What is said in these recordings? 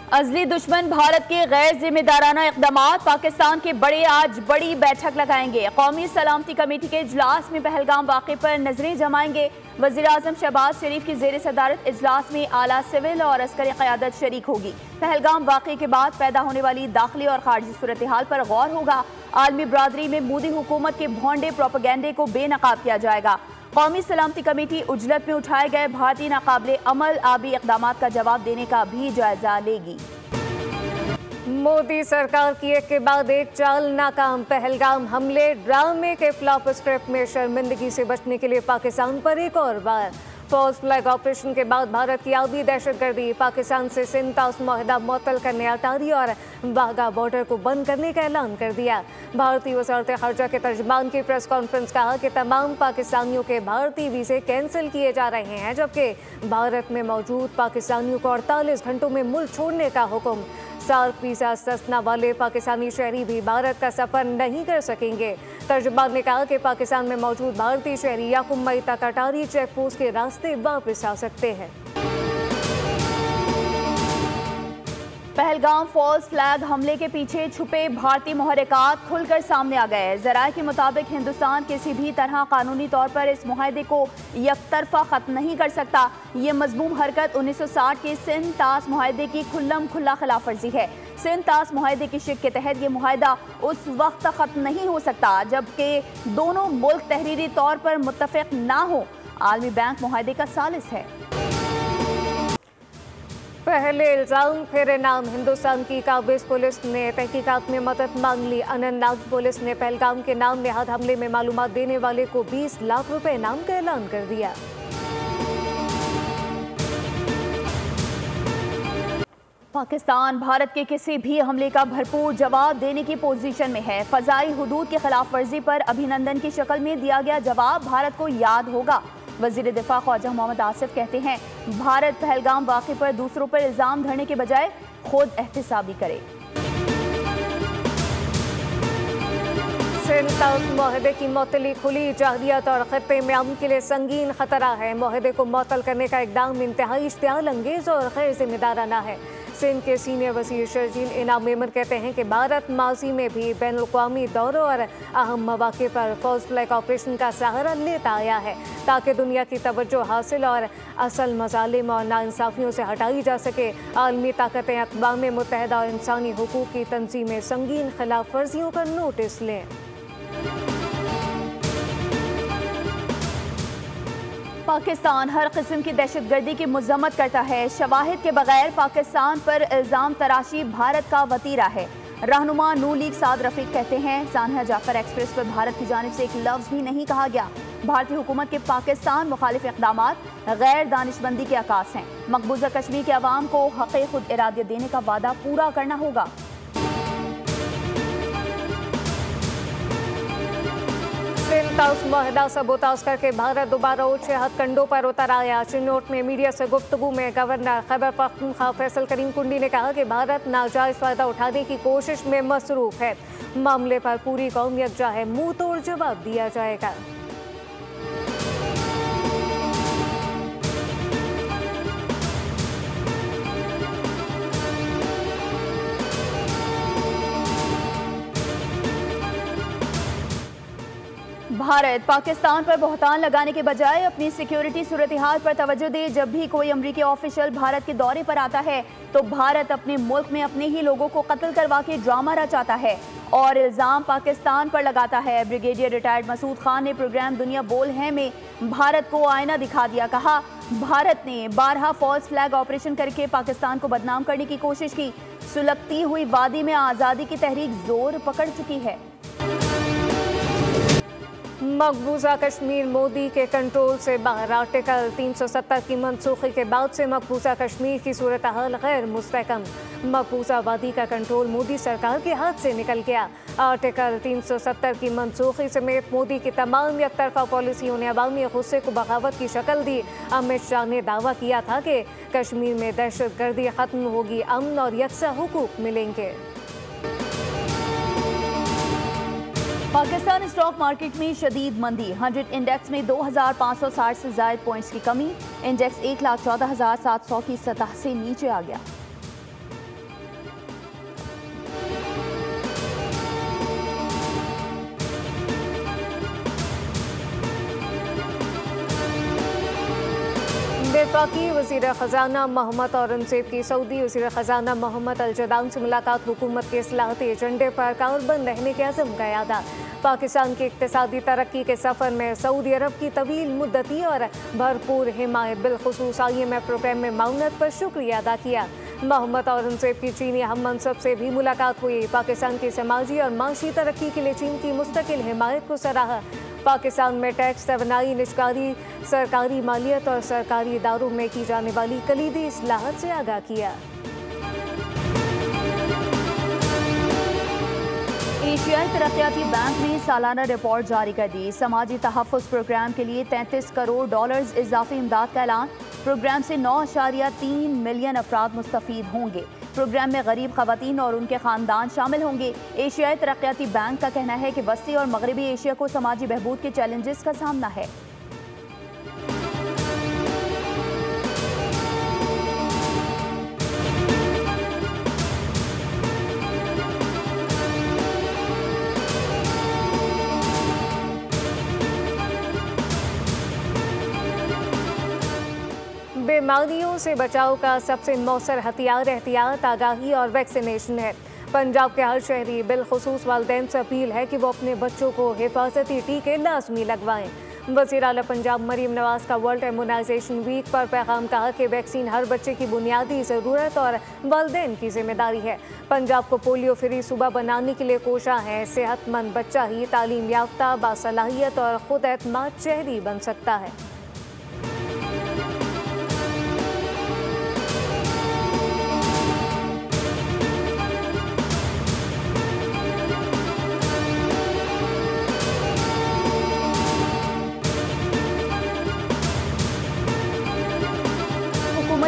अज़ली दुश्मन भारत के गैर जिम्मेदाराना इक़दाम, पाकिस्तान के बड़े आज बड़ी बैठक लगाएंगे। कौमी सलामती कमेटी के इजलास में पहलगाम वाक़े पर नजरें जमाएंगे। वज़ीर आज़म शहबाज शरीफ की ज़ेर सदारत इजलास में आला सिविल और अस्करी क़यादत शरीक होगी। पहलगाम वाक़े के बाद पैदा होने वाली दाखिली और खारजी सूरत हाल पर गौर होगा। आलमी बरादरी में मोदी हुकूमत के भोंडे प्रोपेगेंडे को बेनकाब किया जाएगा। कौमी सलामती कमेटी उजलत में उठाए गए भारतीय नाकाबिले अमल आबी इक़दाम का जवाब देने का भी जायजा लेगी। मोदी सरकार की एक के बाद एक चाल नाकाम। पहलगाम हमले ड्रामे के फ्लॉप स्क्रिप्ट में शर्मिंदगी से बचने के लिए पाकिस्तान पर एक और बार फॉल्स फ्लैग ऑपरेशन के बाद भारत की आबी दहशतगर्दी, पाकिस्तान से सिंध तास मुआहदा मुअत्तल करने, अटारी और वाघा बॉर्डर को बंद करने का ऐलान कर दिया। भारतीय वज़ारत ख़ारजा के तर्जुमान की प्रेस कॉन्फ्रेंस कहा कि तमाम पाकिस्तानियों के भारतीय वीज़े कैंसिल किए जा रहे हैं, जबकि भारत में मौजूद पाकिस्तानियों को 48 घंटों में मुल्क छोड़ने का हुक्म। सार्क वीज़ा इस्तिस्ना वाले पाकिस्तानी शहरी भी भारत का सफ़र नहीं कर सकेंगे। तर्जुमान ने कहा कि पाकिस्तान में मौजूद भारतीय शहरी याकूब मई तक अटारी चेक पोस्ट के रास्ते वापस आ सकते हैं। पहलगाम फॉल्स फ्लैग हमले के पीछे छुपे भारतीय मुहर्रिकात खुलकर सामने आ गए। ज़राए के मुताबिक हिंदुस्तान किसी भी तरह कानूनी तौर पर इस मुआहदे को यकतरफा ख़त्म नहीं कर सकता। ये मज़मूम हरकत 1960 के सिंध तास मुआहदे की खुल्लम खुल्ला खिलाफ वर्जी है। सिंध तास मुआहदे की शिक के तहत ये मुआहदा उस वक्त ख़त्म नहीं हो सकता जबकि दोनों मुल्क तहरीरी तौर पर मुत्तफ़िक ना हो। आलमी बैंक मुआहदे का सालिस है। पहले इल्ज़ाम फिर इनाम। हिंदुस्तान की काबिज पुलिस ने तहकीकात में मदद मांग ली। अनंतनाग पुलिस ने पहलगाम के नाम नेहाद हमले में मालूमात देने वाले को 20 लाख रुपए इनाम का ऐलान कर दिया। पाकिस्तान भारत के किसी भी हमले का भरपूर जवाब देने की पोजीशन में है। फ़ज़ाई हुदूद की खिलाफ वर्जी पर अभिनंदन की शक्ल में दिया गया जवाब भारत को याद होगा। वज़ीर दिफा ख्वाजा मोहम्मद आसिफ कहते हैं, भारत पहलगाम वाक़े पर दूसरों पर इल्ज़ाम धरने के बजाय खुद एहतसाबी करे। सिंध तास मुआहदे की मुअत्तली खुली जहरियत और खत्ते में अमन के लिए संगीन खतरा है। मुआहदे को मुअत्तल करने का इक़दाम इंतहाई इश्तियाल अंगेज़ और गैर जिम्मेदाराना है। सिंध के सीनियर वज़ीर शर्जील इनाम मेमन कहते हैं कि भारत माजी में भी बैनुल-अक़वामी दौरों और अहम मौक़े पर फॉल्स फ्लैग ऑपरेशन का सहारा लेता आया है ताकि दुनिया की तवज्जो हासिल और असल मज़ालिम और नाइंसाफ़ियों से हटाई जा सके। आलमी ताकतें अक़वाम मुत्तहिदा और इंसानी हुकूक़ की तंजीमें संगीन खिलाफ वर्जियों का नोटिस लें। पाकिस्तान हर किस्म की दहशतगर्दी की मज़म्मत करता है। शवाहिद के बगैर पाकिस्तान पर इल्ज़ाम तराशी भारत का वतीरा है। रहनुमा नू लीग साद रफ़ीक कहते हैं, सानहा जाफर एक्सप्रेस पर भारत की जानिब से एक लफ्ज़ भी नहीं कहा गया। भारतीय हुकूमत के पाकिस्तान मुखालिफ इक़दामात गैर दानिशमंदी के अकास हैं। मकबूजा कश्मीर के अवाम को हक़ खुद इरादियत देने का वादा पूरा करना होगा। सिंध तास मुआहदा सबूताज करके भारत दोबारा ऊंचे हथकंडों पर उतर आया। चिनोट में मीडिया से गुफ्तगू में गवर्नर खैबर पख्तूनख्वा फैसल करीम कुंडी ने कहा कि भारत नाजायज़ फ़ायदा उठाने की कोशिश में मसरूफ़ है। मामले पर पूरी कौम यकजा है, मुंह तोड़ जवाब दिया जाएगा। भारत पाकिस्तान पर बहतान लगाने के बजाय अपनी सिक्योरिटी सूरत हाल पर तवज्जो दे। जब भी कोई अमरीकी ऑफिशियल भारत के दौरे पर आता है तो भारत अपने मुल्क में अपने ही लोगों को कत्ल करवा के ड्रामा रचाता है और इल्ज़ाम पाकिस्तान पर लगाता है। ब्रिगेडियर रिटायर्ड मसूद खान ने प्रोग्राम दुनिया बोल है में भारत को आईना दिखा दिया। कहा, भारत ने 12 फॉल्स फ्लैग ऑपरेशन करके पाकिस्तान को बदनाम करने की कोशिश की। सुलगती हुई वादी में आज़ादी की तहरीक जोर पकड़ चुकी है। मकबूजा कश्मीर मोदी के कंट्रोल से बाहर। आर्टिकल 370 की मनसूखी के बाद से मकबूजा कश्मीर की सूरत हाल गैर मुस्तहकम। मकबूजा वादी का कंट्रोल मोदी सरकार के हाथ से निकल गया। आर्टिकल 370 की मनसूखी समेत मोदी की तमाम एक तरफा पॉलिसियों ने अवामी गुस्से को बगावत की शक्ल दी। अमित शाह ने दावा किया था कि कश्मीर में दहशत गर्दी खत्म होगी, अमन और यकसा हुकूक मिलेंगे। पाकिस्तान स्टॉक मार्केट में शदीद मंदी। 100 इंडेक्स में 2560 से ज़ायद पॉइंट्स की कमी। इंडेक्स 1,14,700 की सतह से नीचे आ गया। वफाकी वज़ीर ख़जाना मोहम्मद औरंगज़ेब की सऊदी वज़ीर ख़जाना मोहम्मद अल जदान से मुलाकात हुकूमत के इस्लाहती एजेंडे पर कारबंद रहने के अज़म का यादा। पाकिस्तान की इक़्तिसादी तरक्की के सफ़र में सऊदी अरब की तवील मुद्दती और भरपूर हिमायत बिलख़ुसूस IMF प्रोग्राम में माउनत पर शुक्रिया अदा किया। मोहम्मद औरंगज़ेब की चीनी हम मनसब से भी मुलाकात हुई। पाकिस्तान की समाजी और माशी तरक्की के लिए चीन की मुस्तकिल हिमायत को सराहा। पाकिस्तान में टैक्स तवानाई निजकारी सरकारी मालियत और सरकारी इदारों में की जाने वाली कलीदी इस्लाहत से आगाह किया। एशियाई तरक्याती बैंक ने सालाना रिपोर्ट जारी कर दी। समाजी तहफ़्फ़ुज़ प्रोग्राम के लिए $33 करोड़ इजाफी इमदाद का ऐलान। प्रोग्राम से 9.3 मिलियन अफराद मुस्तफ़ीद होंगे। प्रोग्राम में गरीब ख़वातीन और उनके ख़ानदान शामिल होंगे। एशियाई तरक्याती बैंक का कहना है कि वस्ती और मगरबी एशिया को समाजी बहबूद के चैलेंजेस का सामना है। बीमारियों से बचाव का सबसे मौसर हथियार एहतियात, आगाही और वैक्सीनेशन है। पंजाब के हर शहरी बिलखुसूस वालिदैन से अपील है कि वो अपने बच्चों को हिफाजती टीके लाजमी लगवाएं। वज़ीर आला पंजाब मरीम नवाज का वर्ल्ड इम्यूनाइजेशन वीक पर पैगाम कहा कि वैक्सीन हर बच्चे की बुनियादी ज़रूरत और वालिदैन की जिम्मेदारी है। पंजाब को पोलियो फ्री सूबा बनाने के लिए कोशा है। सेहतमंद बच्चा ही तालीम याफ्ता, बासलाहियत और खुद एतमाद शहरी बन सकता है।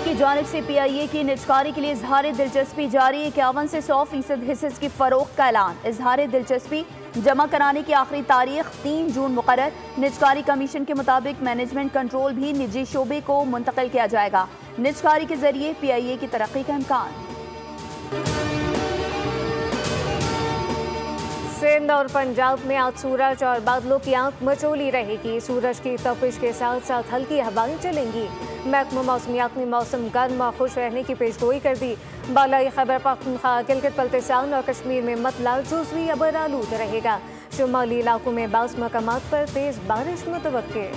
की जानिब से PIA की निजकारी के लिए इजहार दिलचस्पी जारी। 51 से 100% हिस्सेस की फरोख्त का ऐलान। इजहार दिलचस्पी जमा कराने की आखिरी तारीख 3 जून मुकर्रर। निजकारी कमीशन के मुताबिक मैनेजमेंट कंट्रोल भी निजी शोबे को मुंतकिल किया जाएगा। निजकारी के जरिए PIA की तरक्की का इम्कान। सिंध और पंजाब में आज सूरज और बादलों की आंख मचोली रहेगी। सूरज की तपिश के साथ साथ हल्की हवाएं चलेंगी। महकमा मौसमियात ने मौसम गर्म और खुश रहने की पेशगोई कर दी। बालाई खैबर पख्तूनख्वा, गिलगित बल्तिस्तान और कश्मीर में मतलाल जुज़वी अबर आलूद रहेगा। शुमाली इलाकों में बाज़ मकामात पर तेज़ बारिश मुतवक्के।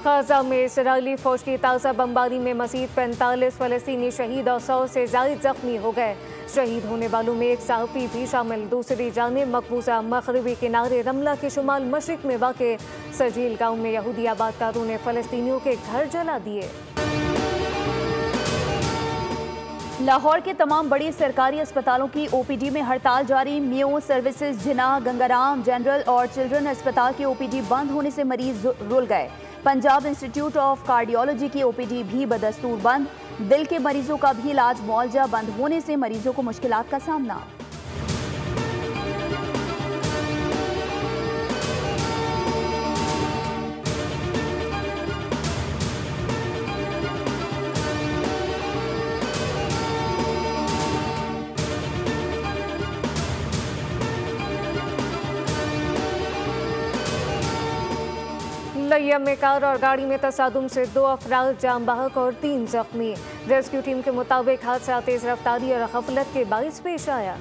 गाज़ा में इसराइली फौज की ताज़ा बमबारी में मज़ीद 45 फ़लस्तीनी शहीद और 100 से ज़ायद ज़ख्मी हो गए। शहीद होने वालों में एक सहाफ़ी भी शामिल। दूसरी जानिब मकबूजा मगरबी किनारे रमला के शुमाल मशरिक में वाक़े सजील गाँव में यहूदी आबादकारों ने फ़लस्तीनियों के घर जला दिए। लाहौर के तमाम बड़ी सरकारी अस्पतालों की OPD में हड़ताल जारी। मियो सर्विसेज, जिना, गंगाराम जनरल और चिल्ड्रन अस्पताल की OPD बंद होने से मरीज रुल गए। पंजाब इंस्टीट्यूट ऑफ कार्डियोलॉजी की OPD भी बदस्तूर बंद। दिल के मरीजों का भी इलाज मुआवजा बंद होने से मरीजों को मुश्किलात का सामना। लिया में कार और गाड़ी में तसादुम से 2 अफराद जाम बहक और 3 जख्मी। रेस्क्यू टीम के मुताबिक हादसा तेज रफ्तारी और गफलत के बाइस पेश आया।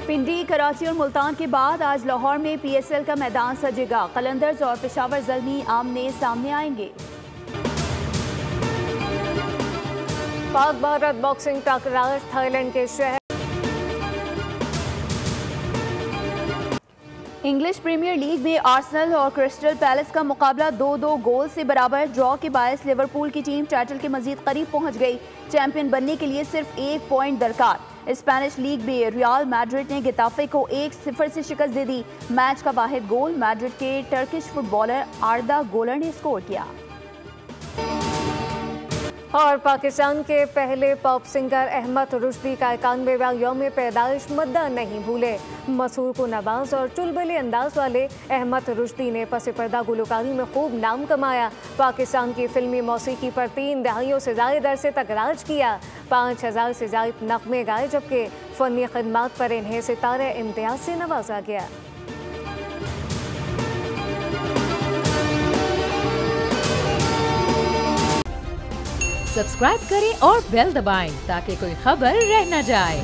पिंडी, कराची और मुल्तान के बाद आज लाहौर में PSL का मैदान सजेगा। कलंदर्स और पेशावर ज़ल्मी आमने सामने आएंगे। पाक भारत बॉक्सिंग टकरार थाईलैंड के शहर। इंग्लिश प्रीमियर लीग में आर्सेनल और क्रिस्टल पैलेस का मुकाबला 2-2 गोल से बराबर। ड्रॉ के बायस लिवरपूल की टीम टाइटल के मजीद करीब पहुंच गई। चैंपियन बनने के लिए सिर्फ 1 पॉइंट दरकार। स्पेनिश लीग में रियल मैड्रिड ने गेताफे को 1-0 से शिकस्त दे दी। मैच का वाहिद गोल मैड्रिड के टर्किश फुटबॉलर आर्दा गोलर ने स्कोर किया। और पाकिस्तान के पहले पॉप सिंगर अहमद रुश्दी का 91वां यौम पैदाइश मुद्दा नहीं भूले। मसूर को नवाज और चुलबुली अंदाज वाले अहमद रुश्दी ने पसे पर्दा गुलकारी में खूब नाम कमाया। पाकिस्तान की फिल्मी मौसीकी पर 3 दहाइयों से ज़ायद अरसे तक राज किया। 5000 से ज़ायद नग़मे गाए, जबकि फ़नी खिदमात पर इन्हें सितारे इम्तियाज़ से नवाजा गया। सब्सक्राइब करें और बेल दबाएं ताकि कोई खबर रह न जाए।